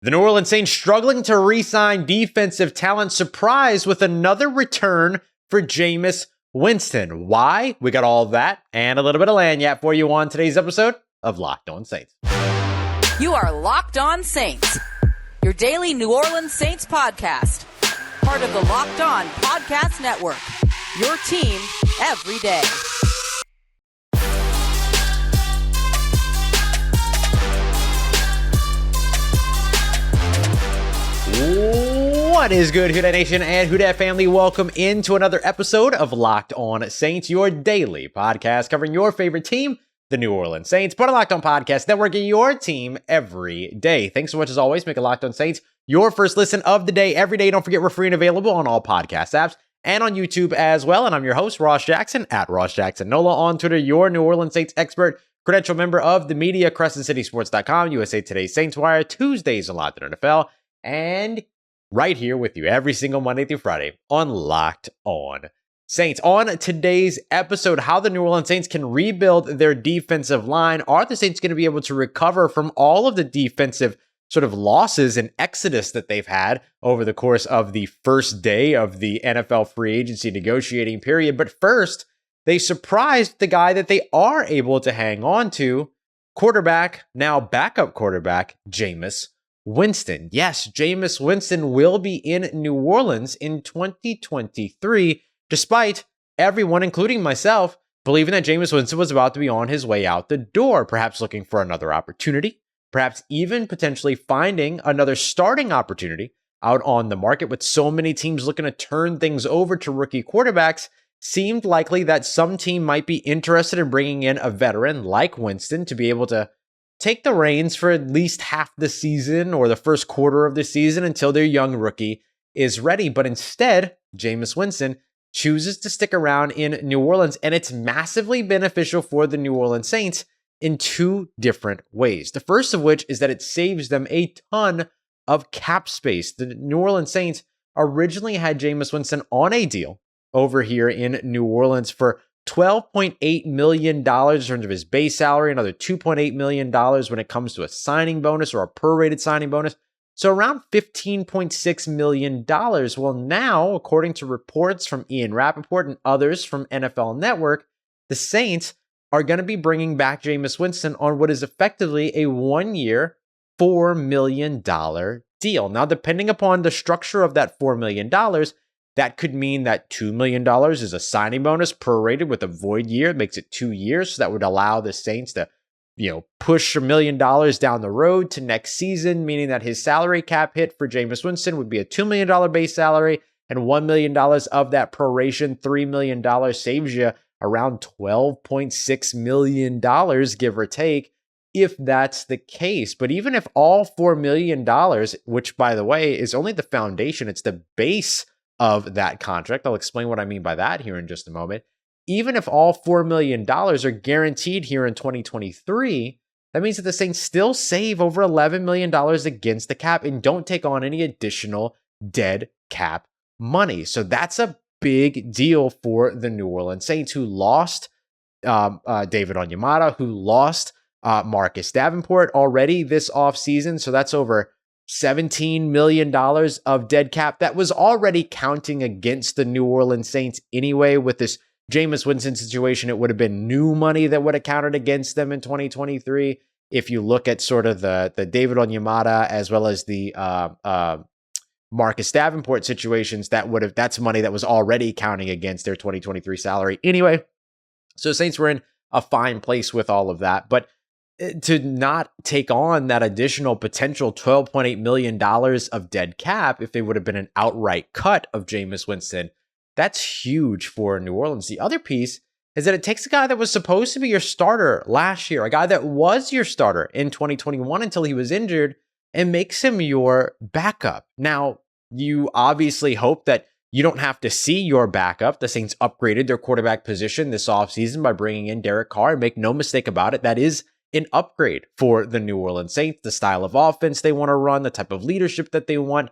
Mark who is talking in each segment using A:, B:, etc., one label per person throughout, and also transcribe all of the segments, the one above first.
A: The New Orleans Saints struggling to re-sign defensive talent, surprise with another return for Jameis Winston. Why? We got all of that and a little bit of lanyard for you on today's episode of Locked On Saints.
B: You are Locked On Saints, your daily New Orleans Saints podcast. Part of the Locked On Podcast Network, your team every day.
A: What is good, Who Dat Nation and Who Dat family? Welcome into another episode of Locked On Saints, your daily podcast covering your favorite team, the New Orleans Saints. Part of Locked On Podcast Network, your team every day. Thanks so much as always. Make a Locked On Saints your first listen of the day every day. Don't forget we're free and available on all podcast apps and on YouTube as well. And I'm your host, Ross Jackson, at Ross Jackson Nola on Twitter, your New Orleans Saints expert, credential member of the media, CrescentCitySports.com, USA Today Saints Wire, Tuesdays on Locked On NFL, and right here with you every single Monday through Friday on Locked On Saints. On today's episode, how the New Orleans Saints can rebuild their defensive line. Are the Saints going to be able to recover from all of the defensive sort of losses and exodus that they've had over the course of the first day of the NFL free agency negotiating period? But first, they surprised the guy that they are able to hang on to, quarterback, now backup quarterback, Jameis Winston. Yes, Jameis Winston will be in New Orleans in 2023, despite everyone, including myself, believing that Jameis Winston was about to be on his way out the door, perhaps looking for another opportunity, perhaps even potentially finding another starting opportunity out on the market. With so many teams looking to turn things over to rookie quarterbacks, seemed likely that some team might be interested in bringing in a veteran like Winston to be able to take the reins for at least half the season or the first quarter of the season until their young rookie is ready. But instead, Jameis Winston chooses to stick around in New Orleans, and it's massively beneficial for the New Orleans Saints in two different ways. The first of which is that it saves them a ton of cap space. The New Orleans Saints originally had Jameis Winston on a deal over here in New Orleans for $12.8 million in terms of his base salary, another $2.8 million when it comes to a signing bonus or a prorated signing bonus. So around $15.6 million. Well, now, according to reports from Ian Rappaport and others from NFL Network, the Saints are going to be bringing back Jameis Winston on what is effectively a one-year, $4 million deal. Now, depending upon the structure of that $4 million, that could mean that $2 million is a signing bonus prorated with a void year. It makes it 2 years. So that would allow the Saints to, push $1 million down the road to next season, meaning that his salary cap hit for Jameis Winston would be a $2 million base salary, and $1 million of that proration, $3 million, saves you around $12.6 million, give or take, if that's the case. But even if all $4 million, which by the way is only the foundation, it's the base of that contract. I'll explain what I mean by that here in just a moment. Even if all $4 million are guaranteed here in 2023, that means that the Saints still save over $11 million against the cap and don't take on any additional dead cap money. So that's a big deal for the New Orleans Saints, who lost David Onyemata, who lost Marcus Davenport already this offseason. So that's over $17 million of dead cap that was already counting against the New Orleans Saints anyway. With this Jameis Winston situation, it would have been new money that would have counted against them in 2023. If you look at sort of the David Onyemata as well as the Marcus Davenport situations, that's money that was already counting against their 2023 salary anyway. So Saints were in a fine place with all of that. But to not take on that additional potential $12.8 million of dead cap, if they would have been an outright cut of Jameis Winston, that's huge for New Orleans. The other piece is that it takes a guy that was supposed to be your starter last year, a guy that was your starter in 2021 until he was injured, and makes him your backup. Now, you obviously hope that you don't have to see your backup. The Saints upgraded their quarterback position this offseason by bringing in Derek Carr. Make no mistake about it, that is an upgrade for the New Orleans Saints, the style of offense they want to run, the type of leadership that they want.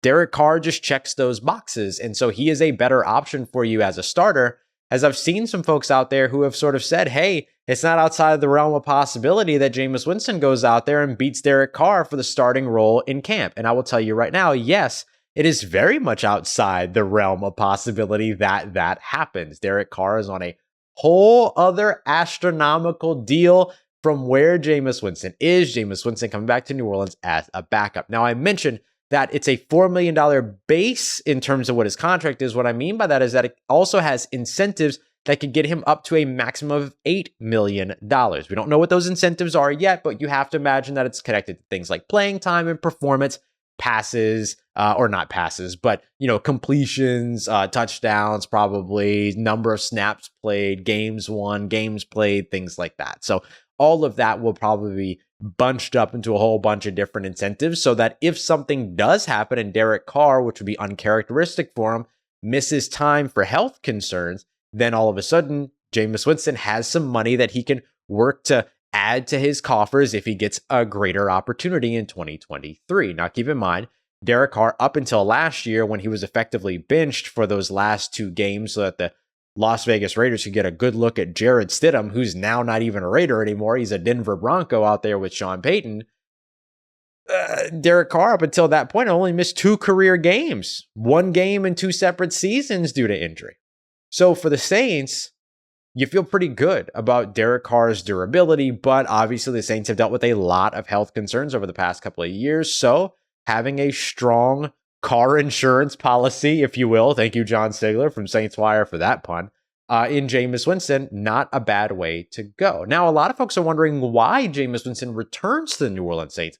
A: Derek Carr just checks those boxes, and so he is a better option for you as a starter. as I've seen some folks out there who have sort of said, hey, it's not outside of the realm of possibility that Jameis Winston goes out there and beats Derek Carr for the starting role in camp. And I will tell you right now, yes, it is very much outside the realm of possibility that that happens. Derek Carr is on a whole other astronomical deal from where Jameis Winston is. Jameis Winston coming back to New Orleans as a backup. Now, I mentioned that it's a $4 million base in terms of what his contract is. What I mean by that is that it also has incentives that could get him up to a maximum of $8 million. We don't know what those incentives are yet, but you have to imagine that it's connected to things like playing time and performance, passes, or not passes, but, completions, touchdowns, probably number of snaps played, games won, games played, things like that. So all of that will probably be bunched up into a whole bunch of different incentives so that if something does happen and Derek Carr, which would be uncharacteristic for him, misses time for health concerns, then all of a sudden, Jameis Winston has some money that he can work to add to his coffers if he gets a greater opportunity in 2023. Now, keep in mind, Derek Carr, up until last year when he was effectively benched for those last 2 games so that the Las Vegas Raiders could get a good look at Jarrett Stidham, who's now not even a Raider anymore. He's a Denver Bronco out there with Sean Payton. Derek Carr, up until that point, only missed 2 career games, 1 game in 2 separate seasons due to injury. So for the Saints, you feel pretty good about Derek Carr's durability, but obviously the Saints have dealt with a lot of health concerns over the past couple of years. So having a strong car insurance policy, if you will, thank you, John Stigler from Saints Wire for that pun, in Jameis Winston, not a bad way to go. Now, a lot of folks are wondering why Jameis Winston returns to the New Orleans Saints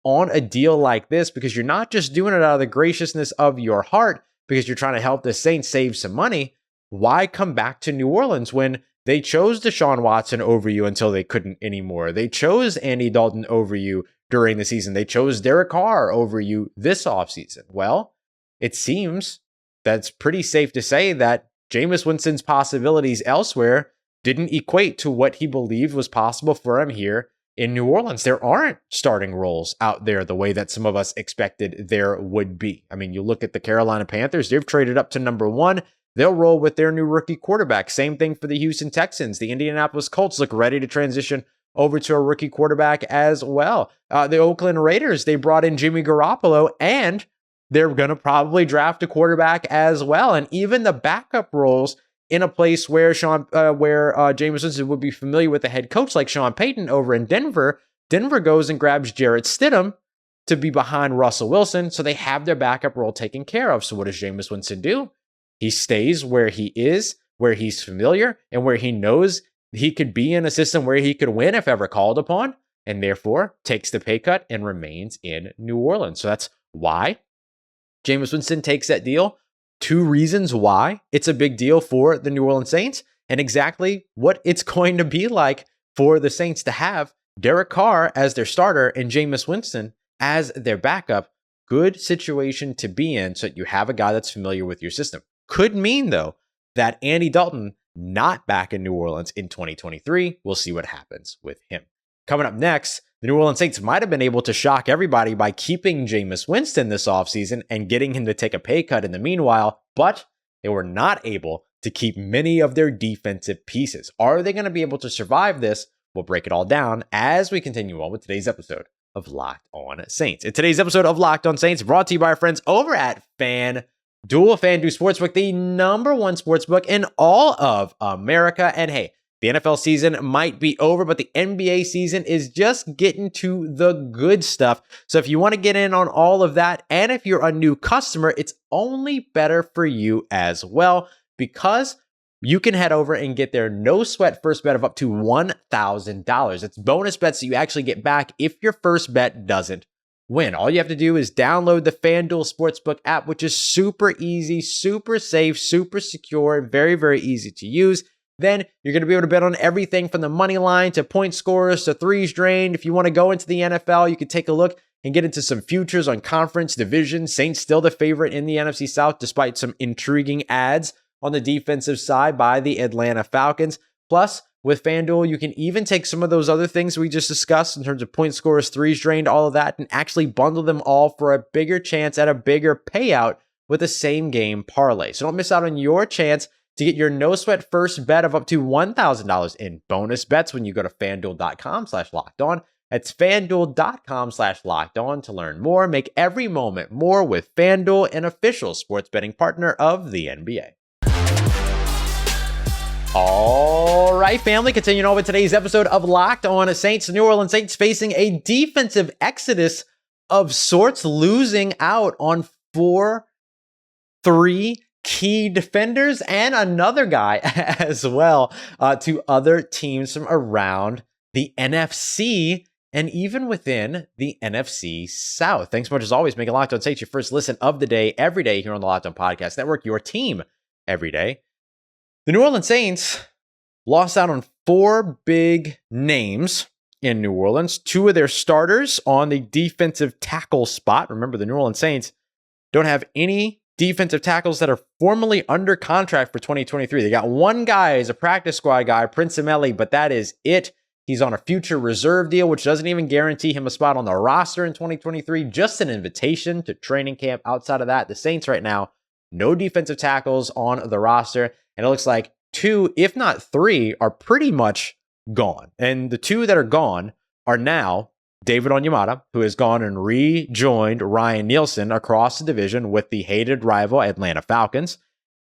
A: on a deal like this, because you're not just doing it out of the graciousness of your heart because you're trying to help the Saints save some money. Why come back to New Orleans when they chose Deshaun Watson over you until they couldn't anymore? They chose Andy Dalton over you during the season. They chose Derek Carr over you this offseason. Well, it seems that's pretty safe to say that Jameis Winston's possibilities elsewhere didn't equate to what he believed was possible for him here in New Orleans. There aren't starting roles out there the way that some of us expected there would be. I mean, you look at the Carolina Panthers, they've traded up to number 1. They'll roll with their new rookie quarterback. Same thing for the Houston Texans. The Indianapolis Colts look ready to transition over to a rookie quarterback as well. The Oakland Raiders, they brought in Jimmy Garoppolo, and they're going to probably draft a quarterback as well. And even the backup roles in a place where Jameis Winston would be familiar with a head coach like Sean Payton over in Denver, Denver goes and grabs Jarrett Stidham to be behind Russell Wilson, so they have their backup role taken care of. So what does Jameis Winston do? He stays where he is, where he's familiar, and where he knows he could be in a system where he could win if ever called upon, and therefore takes the pay cut and remains in New Orleans. So that's why Jameis Winston takes that deal. 2 reasons why it's a big deal for the New Orleans Saints, and exactly what it's going to be like for the Saints to have Derek Carr as their starter and Jameis Winston as their backup. Good situation to be in so that you have a guy that's familiar with your system. Could mean, though, that Andy Dalton not back in New Orleans in 2023. We'll see what happens with him. Coming up next, the New Orleans Saints might have been able to shock everybody by keeping Jameis Winston this offseason and getting him to take a pay cut in the meanwhile, but they were not able to keep many of their defensive pieces. Are they going to be able to survive this? We'll break it all down as we continue on with today's episode of Locked On Saints. In today's episode of Locked On Saints, brought to you by our friends over at FanDuel Sportsbook, the number 1 sportsbook in all of America. And hey, the NFL season might be over, but the NBA season is just getting to the good stuff. So if you want to get in on all of that, and if you're a new customer, it's only better for you as well, because you can head over and get their no sweat first bet of up to $1,000. It's bonus bets that you actually get back if your first bet doesn't win. All you have to do is download the FanDuel Sportsbook app, which is super easy, super safe, super secure, very, very easy to use. Then you're going to be able to bet on everything from the money line to point scorers to threes drained. If you want to go into the NFL, you can take a look and get into some futures on conference division. Saints still the favorite in the NFC South, despite some intriguing ads on the defensive side by the Atlanta Falcons. Plus, with FanDuel, you can even take some of those other things we just discussed in terms of point scorers, threes drained, all of that, and actually bundle them all for a bigger chance at a bigger payout with a same game parlay. So don't miss out on your chance to get your no sweat first bet of up to $1,000 in bonus bets when you go to fanduel.com/lockedon. That's fanduel.com/lockedon to learn more. Make every moment more with FanDuel, an official sports betting partner of the NBA. All right, family, continuing on with today's episode of Locked On Saints. The New Orleans Saints facing a defensive exodus of sorts, losing out on 3 key defenders and another guy as well to other teams from around the NFC and even within the NFC South. Thanks so much as always, making Locked On Saints your first listen of the day every day here on the Locked On Podcast Network, your team every day. The New Orleans Saints lost out on 4 big names in New Orleans, 2 of their starters on the defensive tackle spot. Remember, the New Orleans Saints don't have any defensive tackles that are formally under contract for 2023. They got 1 guy as a practice squad guy, Prince Emeli, but that is it. He's on a future reserve deal, which doesn't even guarantee him a spot on the roster in 2023, just an invitation to training camp. Outside of that, the Saints right now, no defensive tackles on the roster, and it looks like 2, if not 3, are pretty much gone. And the 2 that are gone are now David Onyemata, who has gone and rejoined Ryan Nielsen across the division with the hated rival Atlanta Falcons,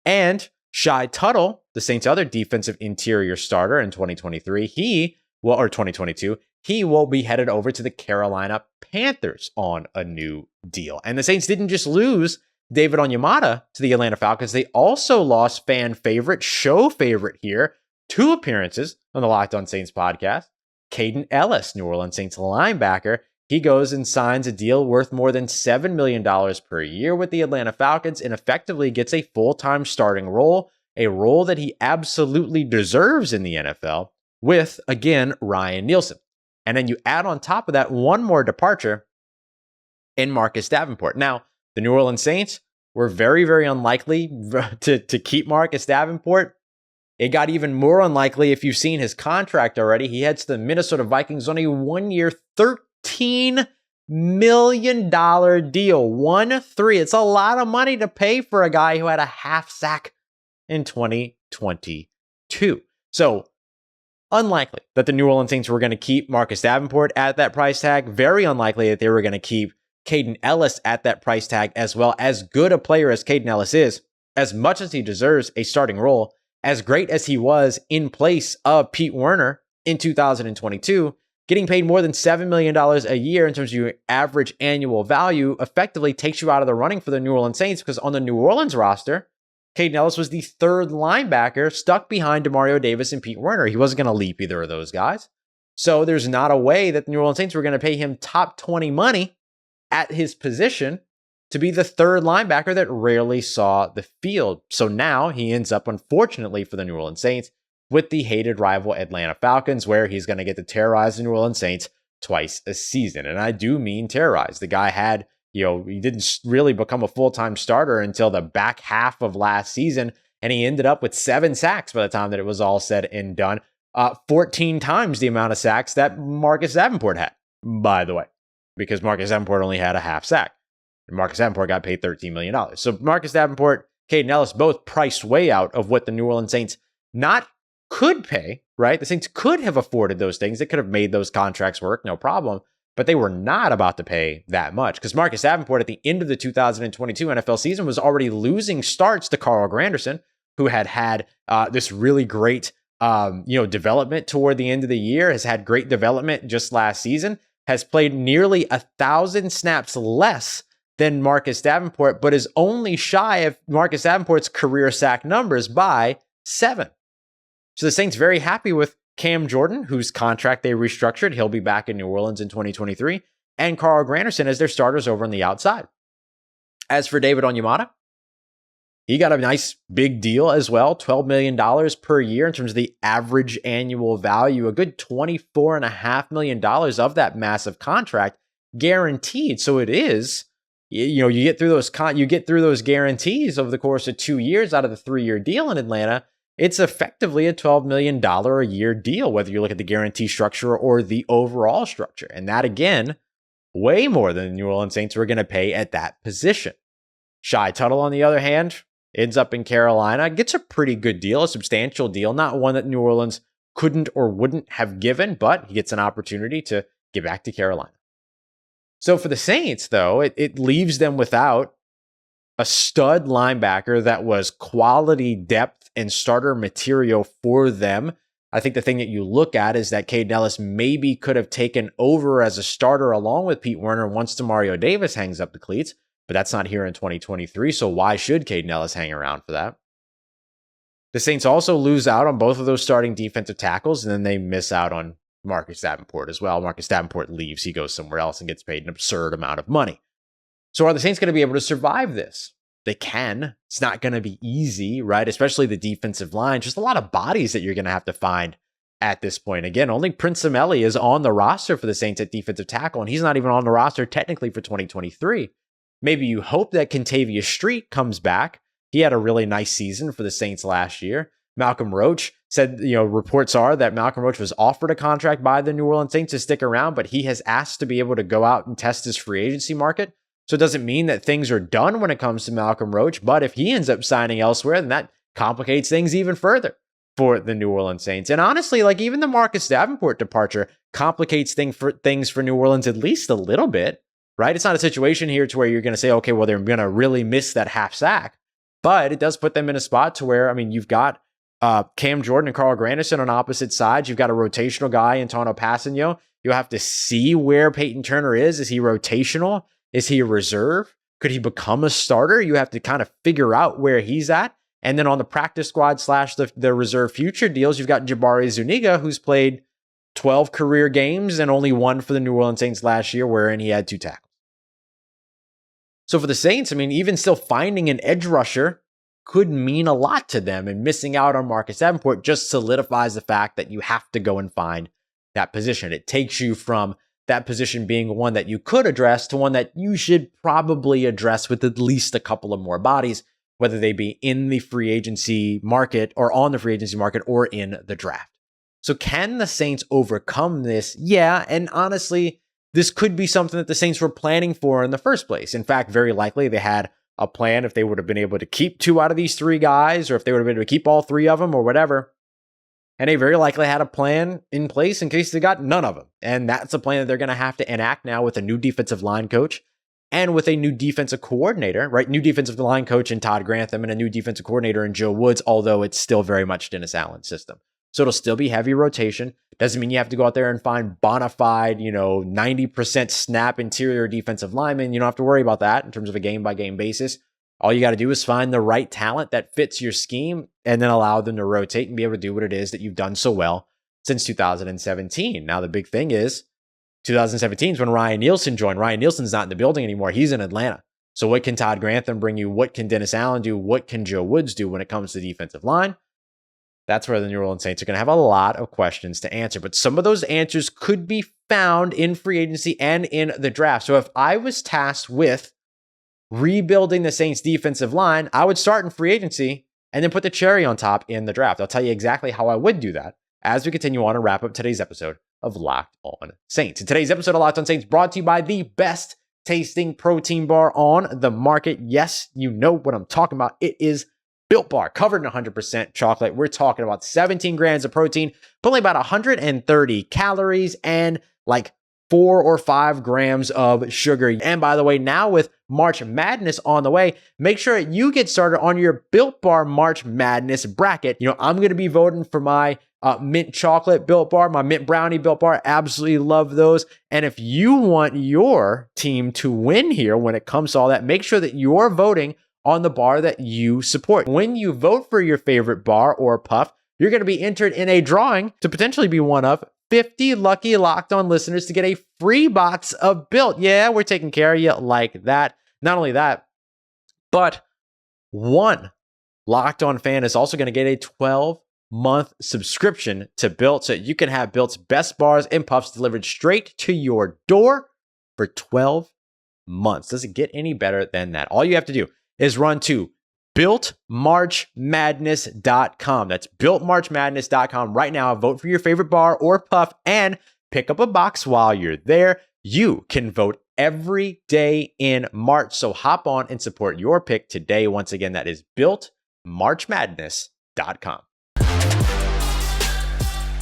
A: and Shy Tuttle, the Saints' other defensive interior starter in 2023, or 2022, he will be headed over to the Carolina Panthers on a new deal. And the Saints didn't just lose David Onyemata to the Atlanta Falcons, they also lost fan favorite, show favorite here, 2 appearances on the Locked On Saints podcast. Kaden Elliss, New Orleans Saints linebacker, he goes and signs a deal worth more than $7 million per year with the Atlanta Falcons and effectively gets a full-time starting role, a role that he absolutely deserves in the NFL with, again, Ryan Nielsen. And then you add on top of that 1 more departure in Marcus Davenport. Now, the New Orleans Saints were very, very unlikely to keep Marcus Davenport. It got even more unlikely if you've seen his contract already. He heads to the Minnesota Vikings on a 1-year, $13 million deal. 1-3. It's a lot of money to pay for a guy who had a half sack in 2022. So, unlikely that the New Orleans Saints were going to keep Marcus Davenport at that price tag. Very unlikely that they were going to keep Kaden Elliss at that price tag as well. As good a player as Kaden Elliss is, as much as he deserves a starting role, as great as he was in place of Pete Werner in 2022, getting paid more than $7 million a year in terms of your average annual value effectively takes you out of the running for the New Orleans Saints, because on the New Orleans roster, Kaden Elliss was the 3rd linebacker stuck behind Demario Davis and Pete Werner. He wasn't going to leap either of those guys. So there's not a way that the New Orleans Saints were going to pay him top 20 money at his position to be the 3rd linebacker that rarely saw the field. So now he ends up, unfortunately for the New Orleans Saints, with the hated rival Atlanta Falcons, where he's going to get to terrorize the New Orleans Saints twice a season. And I do mean terrorize. The guy had, he didn't really become a full-time starter until the back half of last season, and he ended up with 7 sacks by the time that it was all said and done. 14 times the amount of sacks that Marcus Davenport had, by the way, because Marcus Davenport only had a half sack. And Marcus Davenport got paid $13 million. So Marcus Davenport, Kaden Elliss, both priced way out of what the New Orleans Saints could pay, right? The Saints could have afforded those things. They could have made those contracts work, no problem. But they were not about to pay that much, because Marcus Davenport at the end of the 2022 NFL season was already losing starts to Carl Granderson, who had this really great development toward the end of the year, has had great development just last season, has played nearly 1,000 snaps less than Marcus Davenport, but is only shy of Marcus Davenport's career sack numbers by 7. So the Saints very happy with Cam Jordan, whose contract they restructured. He'll be back in New Orleans in 2023, and Carl Granderson as their starters over on the outside. As for David Onyemata, he got a nice big deal as well, $12 million per year in terms of the average annual value, a good $24.5 million of that massive contract guaranteed. So it is, you get through those guarantees over the course of 2 years out of the 3-year deal in Atlanta. It's effectively a $12 million a year deal, whether you look at the guarantee structure or the overall structure. And that, again, way more than the New Orleans Saints were going to pay at that position. Shy Tuttle, on the other hand, ends up in Carolina, gets a pretty good deal, a substantial deal, not one that New Orleans couldn't or wouldn't have given, but he gets an opportunity to get back to Carolina. So for the Saints, though, it leaves them without a stud linebacker that was quality depth and starter material for them. I think the thing that you look at is that Kaden Elliss maybe could have taken over as a starter along with Pete Werner once Demario Davis hangs up the cleats, but that's not here in 2023, so why should Kaden Elliss hang around for that? The Saints also lose out on both of those starting defensive tackles, and then they miss out on Marcus Davenport as well. Marcus Davenport leaves. He goes somewhere else and gets paid an absurd amount of money. So are the Saints going to be able to survive this? They can. It's not going to be easy, right? Especially the defensive line. Just a lot of bodies that you're going to have to find at this point. Again, only Prince Emeli is on the roster for the Saints at defensive tackle, and he's not even on the roster technically for 2023. Maybe you hope that Kentavious Street comes back. He had a really nice season for the Saints last year. Malcolm Roach said, reports are that Malcolm Roach was offered a contract by the New Orleans Saints to stick around, but he has asked to be able to go out and test his free agency market. So it doesn't mean that things are done when it comes to Malcolm Roach, but if he ends up signing elsewhere, then that complicates things even further for the New Orleans Saints. And honestly, even the Marcus Davenport departure complicates things for New Orleans at least a little bit, right? It's not a situation here to where you're going to say, okay, well, they're going to really miss that half sack, but it does put them in a spot to where, you've got Cam Jordan and Carl Granderson on opposite sides. You've got a rotational guy in Tano Passanio. You'll have to see where Peyton Turner is. Is he rotational? Is he a reserve? Could he become a starter? You have to kind of figure out where he's at. And then on the practice squad / the reserve future deals, you've got Jabari Zuniga, who's played 12 career games and only one for the New Orleans Saints last year, wherein he had 2 tackles. So for the Saints, even still finding an edge rusher could mean a lot to them, and missing out on Marcus Davenport just solidifies the fact that you have to go and find that position. It takes you from that position being one that you could address to one that you should probably address with at least a couple of more bodies, whether they be in the free agency market or on the free agency market or in the draft. So can the Saints overcome this? Yeah, and honestly, this could be something that the Saints were planning for in the first place. In fact, very likely they had a plan if they would have been able to keep 2 out of these 3 guys, or if they would have been able to keep all 3 of them or whatever. And they very likely had a plan in place in case they got none of them. And that's a plan that they're going to have to enact now with a new defensive line coach and with a new defensive coordinator, right? New defensive line coach in Todd Grantham and a new defensive coordinator in Joe Woods, although it's still very much Dennis Allen's system. So it'll still be heavy rotation. Doesn't mean you have to go out there and find bona fide, 90% snap interior defensive linemen. You don't have to worry about that in terms of a game-by-game basis. All you got to do is find the right talent that fits your scheme and then allow them to rotate and be able to do what it is that you've done so well since 2017. Now, the big thing is 2017 is when Ryan Nielsen joined. Ryan Nielsen's not in the building anymore. He's in Atlanta. So what can Todd Grantham bring you? What can Dennis Allen do? What can Joe Woods do when it comes to defensive line? That's where the New Orleans Saints are going to have a lot of questions to answer. But some of those answers could be found in free agency and in the draft. So if I was tasked with rebuilding the Saints defensive line, I would start in free agency and then put the cherry on top in the draft. I'll tell you exactly how I would do that as we continue on and wrap up today's episode of Locked On Saints. And today's episode of Locked On Saints brought to you by the best tasting protein bar on the market. Yes, you know what I'm talking about. It is Built Bar, covered in 100% chocolate. We're talking about 17 grams of protein, but only about 130 calories and 4 or 5 grams of sugar. And by the way, now with March Madness on the way, make sure you get started on your Built Bar March Madness bracket. I'm going to be voting for my mint chocolate Built Bar, my mint brownie Built Bar. Absolutely love those. And if you want your team to win here when it comes to all that, make sure that you're voting on the bar that you support. When you vote for your favorite bar or puff, you're going to be entered in a drawing to potentially be one of 50 lucky Locked On listeners to get a free box of Built. Yeah, we're taking care of you like that. Not only that, but one Locked On fan is also going to get a 12-month subscription to Built so you can have Built's best bars and puffs delivered straight to your door for 12 months. Does it get any better than that? All you have to do is run to BuiltMarchMadness.com. That's BuiltMarchMadness.com right now. Vote for your favorite bar or puff and pick up a box while you're there. You can vote every day in March. So hop on and support your pick today. Once again, that is builtmarchmadness.com.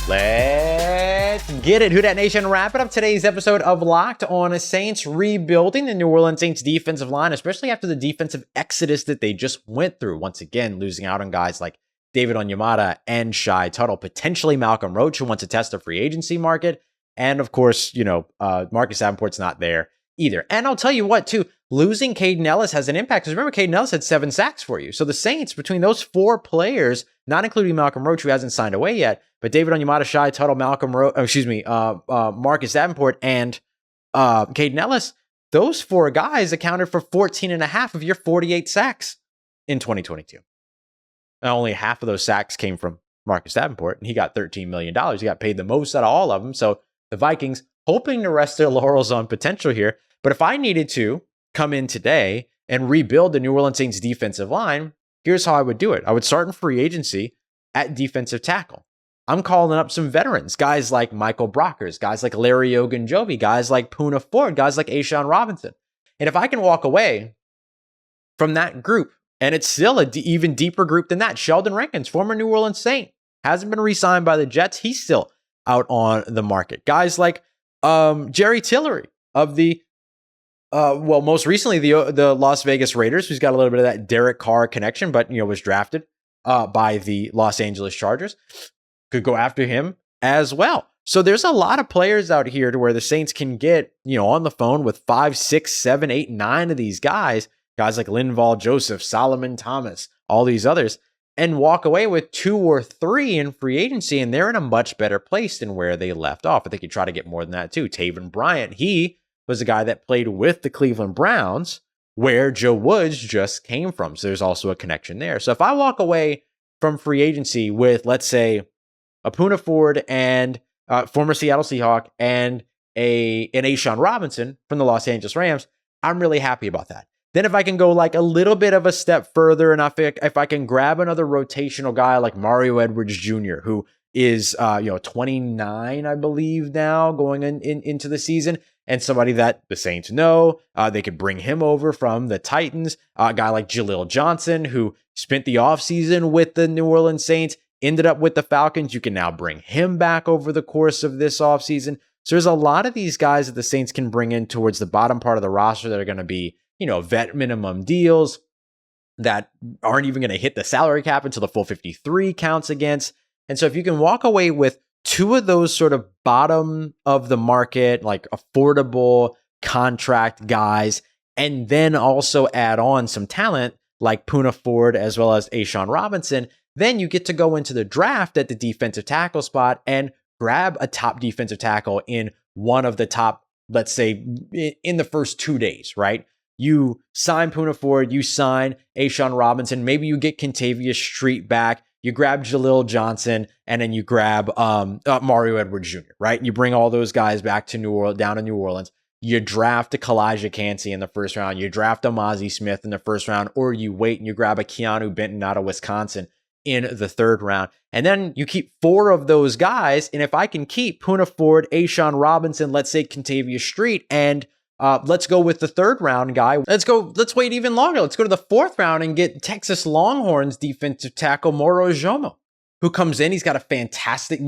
A: Let's get it. Who Dat Nation, wrapping up today's episode of Locked On Saints, rebuilding the New Orleans Saints defensive line, especially after the defensive exodus that they just went through. Once again, losing out on guys like David Onyemata and Shy Tuttle, potentially Malcolm Roach, who wants to test the free agency market. And of course, Marcus Davenport's not there either. And I'll tell you what, too, losing Kaden Elliss has an impact. Because remember, Kaden Elliss had 7 sacks for you. So the Saints, between those 4 players, not including Malcolm Roach, who hasn't signed away yet, but David Onyemata, Shy Tuttle, Marcus Davenport, and Kaden Elliss, those 4 guys accounted for 14.5 of your 48 sacks in 2022. Now, only half of those sacks came from Marcus Davenport, and he got $13 million. He got paid the most out of all of them. So the Vikings hoping to rest their laurels on potential here. But if I needed to come in today and rebuild the New Orleans Saints defensive line, here's how I would do it. I would start in free agency at defensive tackle. I'm calling up some veterans, guys like Michael Brockers, guys like Larry Ogunjobi, guys like Poona Ford, guys like A'Shawn Robinson. And if I can walk away from that group, and it's still an even deeper group than that, Sheldon Rankins, former New Orleans Saint, hasn't been re-signed by the Jets. He's still out on the market. Guys like Jerry Tillery of the most recently the Las Vegas Raiders, who's got a little bit of that Derek Carr connection, but was drafted by the Los Angeles Chargers, could go after him as well. So there's a lot of players out here to where the Saints can get on the phone with 5, 6, 7, 8, 9 of these guys like Linval Joseph, Solomon Thomas, all these others, and walk away with 2 or 3 in free agency, and they're in a much better place than where they left off. I think you try to get more than that too. Taven Bryant, he was a guy that played with the Cleveland Browns, where Joe Woods just came from. So there's also a connection there. So if I walk away from free agency with, let's say, a Poona Ford and former Seattle Seahawk and an A'Shawn Robinson from the Los Angeles Rams, I'm really happy about that. Then if I can go like a little bit of a step further, and if I can grab another rotational guy like Mario Edwards Jr., who is 29, I believe now, going into the season, and somebody that the Saints know, they could bring him over from the Titans. A guy like Jaleel Johnson, who spent the offseason with the New Orleans Saints, ended up with the Falcons. You can now bring him back over the course of this offseason. So there's a lot of these guys that the Saints can bring in towards the bottom part of the roster that are going to be vet minimum deals that aren't even going to hit the salary cap until the full 53 counts against. And so if you can walk away with 2 of those sort of bottom of the market, like affordable contract guys, and then also add on some talent like Poona Ford as well as A'Shawn Robinson, then you get to go into the draft at the defensive tackle spot and grab a top defensive tackle in one of the top, let's say, in the first 2 days, right? You sign Poona Ford, you sign A'Shawn Robinson, maybe you get Kentavious Street back, you grab Jaleel Johnson, and then you grab Mario Edwards Jr., right? You bring all those guys back to down to New Orleans. You draft a Calijah Kancey in the first round. You draft a Mazi Smith in the first round, or you wait and you grab a Keanu Benton out of Wisconsin in the 3rd round. And then you keep 4 of those guys. And if I can keep Poona Ford, A'Shawn Robinson, let's say Kentavious Street, and let's go with the 3rd round guy. Let's wait even longer. Let's go to the 4th round and get Texas Longhorns defensive tackle Moro Ojomo, who comes in. He's got a fantastic,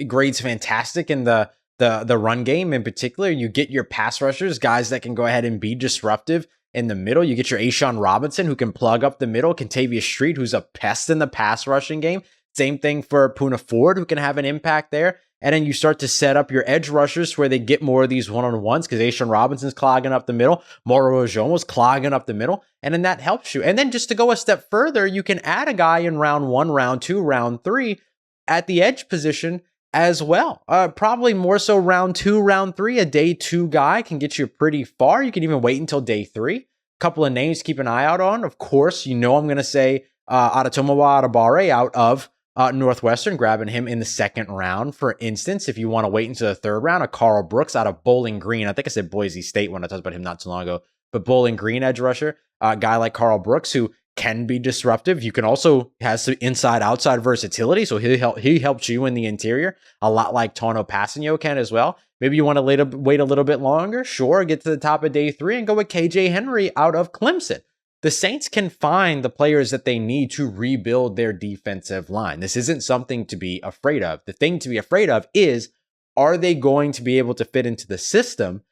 A: grades fantastic in the run game in particular. You get your pass rushers, guys that can go ahead and be disruptive in the middle. You get your A'Shawn Robinson, who can plug up the middle. Kentavious Street, who's a pest in the pass rushing game. Same thing for Poona Ford, who can have an impact there. And then you start to set up your edge rushers where they get more of these one-on-ones, because A'Shawn Robinson's clogging up the middle. Moro Ojomo's clogging up the middle. And then that helps you. And then just to go a step further, you can add a guy in round 1, round 2, round 3 at the edge position as well. Probably more so round 2, round 3. A day 2 guy can get you pretty far. You can even wait until day 3. A couple of names to keep an eye out on. Of course, I'm going to say Adetomiwa Adebawore out of Northwestern, grabbing him in the 2nd round. For instance, if you want to wait until the 3rd round, a Carl Brooks out of Bowling Green. I think I said Boise State when I talked about him not too long ago, but Bowling Green edge rusher, a guy like Carl Brooks, who can be disruptive. You can also has some inside-outside versatility, so he helps you in the interior, a lot like Tano Passanio can as well. Maybe you want to wait a little bit longer. Sure, get to the top of day 3 and go with KJ Henry out of Clemson. The Saints can find the players that they need to rebuild their defensive line. This isn't something to be afraid of. The thing to be afraid of is, are they going to be able to fit into the system,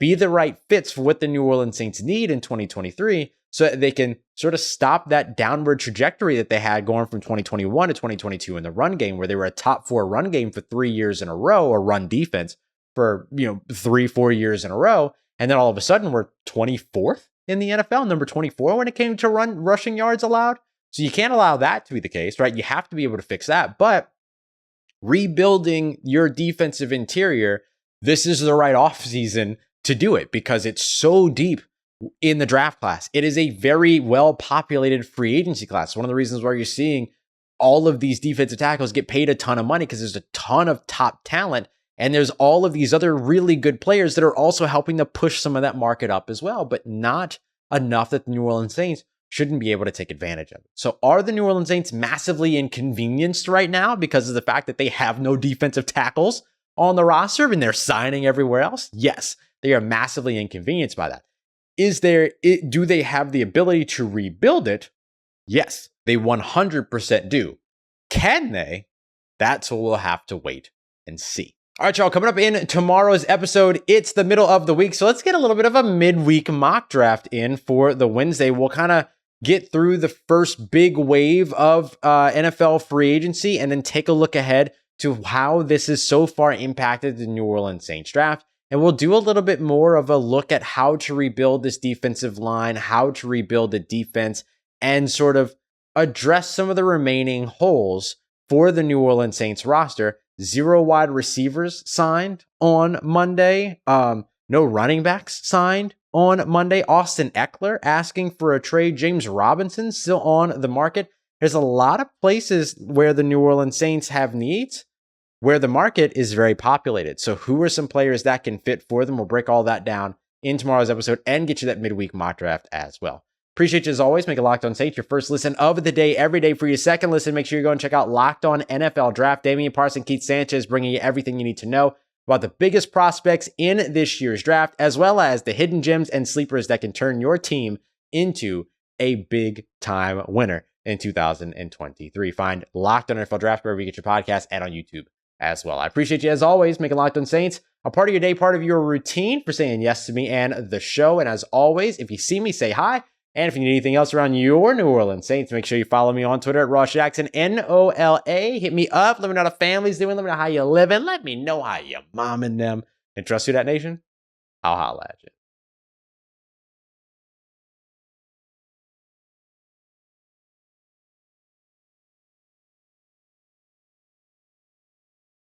A: be the right fits for what the New Orleans Saints need in 2023, so that they can sort of stop that downward trajectory that they had going from 2021 to 2022 in the run game, where they were a top 4 run game for 3 years in a row, or run defense for 3-4 years in a row. And then all of a sudden we're 24th in the NFL, number 24 when it came to rushing yards allowed. So you can't allow that to be the case, right? You have to be able to fix that. But rebuilding your defensive interior, this is the right offseason to do it, because it's so deep in the draft class. It is a very well-populated free agency class. One of the reasons why you're seeing all of these defensive tackles get paid a ton of money, because there's a ton of top talent, and there's all of these other really good players that are also helping to push some of that market up as well, but not enough that the New Orleans Saints shouldn't be able to take advantage of it. So are the New Orleans Saints massively inconvenienced right now because of the fact that they have no defensive tackles on the roster and they're signing everywhere else? Yes, they are massively inconvenienced by that. Do they have the ability to rebuild it? Yes, they 100% do. Can they? That's what we'll have to wait and see. All right, y'all, coming up in tomorrow's episode, it's the middle of the week, so let's get a little bit of a midweek mock draft in for the Wednesday. We'll kind of get through the first big wave of NFL free agency and then take a look ahead to how this has so far impacted the New Orleans Saints draft. And we'll do a little bit more of a look at how to rebuild this defensive line, how to rebuild the defense, and sort of address some of the remaining holes for the New Orleans Saints roster. 0 wide receivers signed on Monday. No running backs signed on Monday. Austin Eckler asking for a trade. James Robinson still on the market. There's a lot of places where the New Orleans Saints have needs, where the market is very populated. So who are some players that can fit for them? We'll break all that down in tomorrow's episode and get you that midweek mock draft as well. Appreciate you as always. Make it Locked On Saints your first listen of the day every day. For your second listen, make sure you go and check out Locked On NFL Draft. Damian Parson, Keith Sanchez bringing you everything you need to know about the biggest prospects in this year's draft, as well as the hidden gems and sleepers that can turn your team into a big-time winner in 2023. Find Locked On NFL Draft wherever you get your podcast and on YouTube as well. I appreciate you as always, making Locked On Saints a part of your day, part of your routine, for saying yes to me and the show. And as always, if you see me, say hi. And if you need anything else around your New Orleans Saints, make sure you follow me on Twitter at Ross Jackson, NOLA. Hit me up. Let me know how the family's doing. Let me know how you're living. Let me know how your mom and them. And trust you, that nation, I'll holla at you.